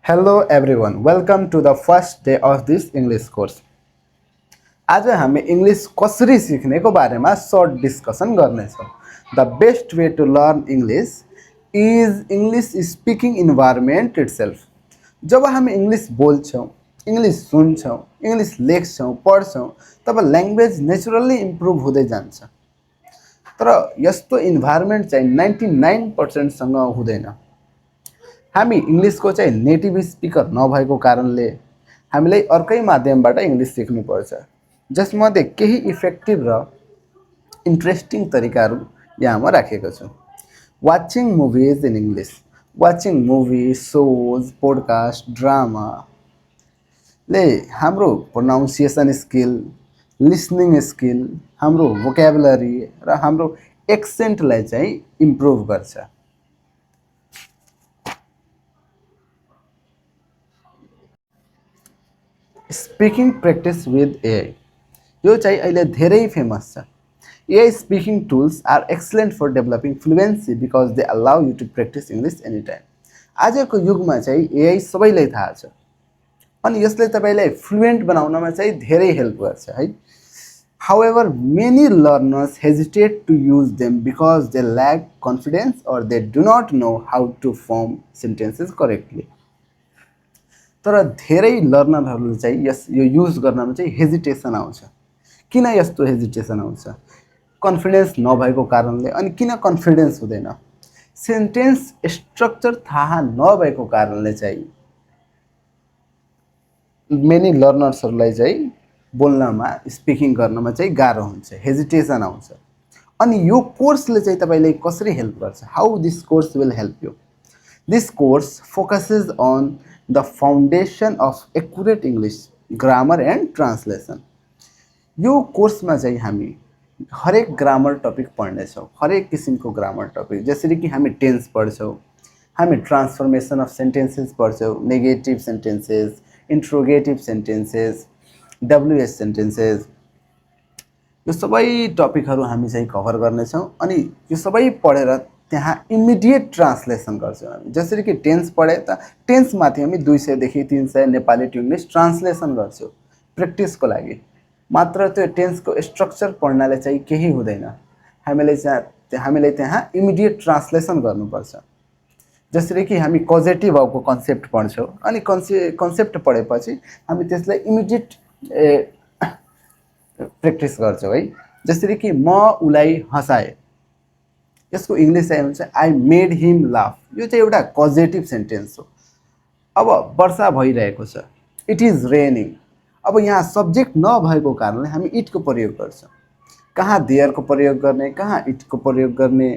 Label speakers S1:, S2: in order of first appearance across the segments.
S1: Hello everyone, welcome to the first day of this English course. आज हामी English कसरी सिक्नेको बारेमा सर्ट डिस्कसन गर्नेछौँ. The best way to learn English is English speaking environment itself. जब हामी English बोल्छौँ, English सुन्छौँ, English लेख्छौँ, पढ्छौँ, तब ल्याङ्ग्वेज नेचुरली इम्प्रुभ हुँदै जान्छ. तर यस्तो इन्भाइरोमेन्ट चाहिँ 99% सँग हुँदैन. हामी इंग्लिशको चाहिँ नेटिभ स्पिकर नभएको कारणले हामीलाई अर्कै माध्यमबाट इंग्लिश सिक्नुपर्छ. जसमध्ये केही इफेक्टिभ र इन्ट्रेस्टिङ तरिकाहरू यहाँमा राखेको छु. Watching movies in English. Watching movie, shows, podcast, ड्रामाले हाम्रो प्रोनाउन्सिएसन स्किल, लिसनिङ स्किल, हाम्रो भोक्याबुलरी र हाम्रो एक्सेन्टलाई चाहिँ इम्प्रुभ गर्छ. स्पीकिङ प्र्याक्टिस विथ एआई यो चाहिँ अहिले धेरै फेमस छ. AI speaking tools are excellent for developing fluency because they allow you to practice English any time. आजको युगमा चाहिँ एआई सबैलाई थाहा छ अनि यसले तपाईँलाई फ्लुएन्ट बनाउनमा चाहिँ धेरै हेल्प गर्छ है. However, many learners hesitate to use them because they lack confidence or they do not know how to form sentences correctly. तर धेरै लर्नरहरूले चाहिँ यो युज गर्नमा चाहिँ हेजिटेसन आउँछ. किन यस्तो हेजिटेसन आउँछ? कन्फिडेन्स नभएको कारणले. अनि किन कन्फिडेन्स हुँदैन? सेन्टेन्स स्ट्रक्चर थाहा नभएको कारणले चाहिँ मेनी लर्नर्सहरूलाई चाहिँ बोल्नमा, स्पिकिङ गर्नमा चाहिँ गाह्रो हुन्छ, हेजिटेसन आउँछ. अनि यो कोर्सले चाहिँ तपाईँलाई कसरी हेल्प गर्छ? How this course will help you? This course focuses on the foundation of accurate English, grammar and translation. यो कोर्समा चाहिँ हामी हरेक ग्रामर टपिक पढ्नेछौँ, हरेक किसिमको ग्रामर टपिक. जसरी कि हामी टेन्स पढ्छौँ, हामी ट्रान्सफर्मेसन अफ सेन्टेन्सेस पढ्छौँ, negative sentences, interrogative sentences, WS sentences. यो सबै टपिकहरू हामी चाहिँ कभर गर्नेछौँ. अनि यो सबै पढेर त्यहाँ इमिडिएट ट्रान्सलेसन गर्छौँ हामी. जसरी कि टेन्स पढे त टेन्समाथि हामी 200 देखि 300 नेपाली टु इङ्ग्लिस ट्रान्सलेसन गर्छौँ प्र्याक्टिसको लागि. मात्र त्यो टेन्सको स्ट्रक्चर पढ्नाले चाहिँ केही हुँदैन. हामीले त्यहाँ इमिडिएट ट्रान्सलेसन गर्नुपर्छ. जसरी कि हामी कजेटिभ भावको कन्सेप्ट पढ्छौँ अनि कन्सेप्ट पढेपछि हामी त्यसलाई इमिडिएट प्र्याक्टिस गर्छौँ है. जसरी कि म उलाई हँसाएँ, यसको इङ्ग्लिस चाहिँ हुन्छ आई मेड हिम लाफ. यो चाहिँ एउटा कजेटिभ सेन्टेन्स हो. अब वर्षा भइरहेको छ, इट इज रेनिङ. अब यहाँ सब्जेक्ट नभएको कारणले हामी इटको प्रयोग गर्छौँ. कहाँ देयरको प्रयोग गर्ने, कहाँ इटको प्रयोग गर्ने.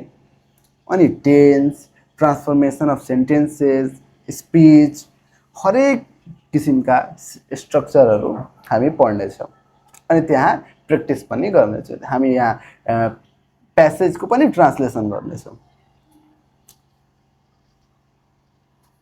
S1: अनि tense, transformation of sentences, speech, हरेक किसिमका स्ट्रक्चरहरू हामी पढ्नेछौँ. अनि त्यहाँ प्र्याक्टिस पनि गर्नेछौँ. हामी यहाँ प्यासेजको पनि ट्रान्सलेसन गर्नेछौँ.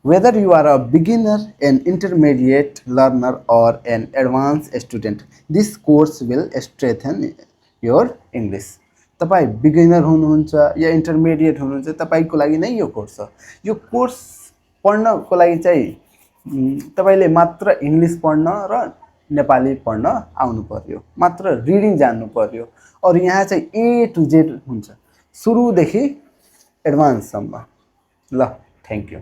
S1: Whether you are a beginner, an intermediate learner or an advanced student, this course will strengthen your English. तपाईँ बिगिनर हुनुहुन्छ या इन्टरमिडिएट हुनुहुन्छ, तपाईँको लागि नै यो कोर्स हो. यो कोर्स पढ्नको लागि चाहिँ तपाईँले मात्र इङ्ग्लिस पढ्न र नेपाली पढ्न आउनु पर्यो, मात्र रिडिङ जान्नु पर्यो. और यहाँ चाहिँ ए टु जेड हुन्छ, सुरुदेखि एडभान्ससम्म. ल, थ्याङ्क यू.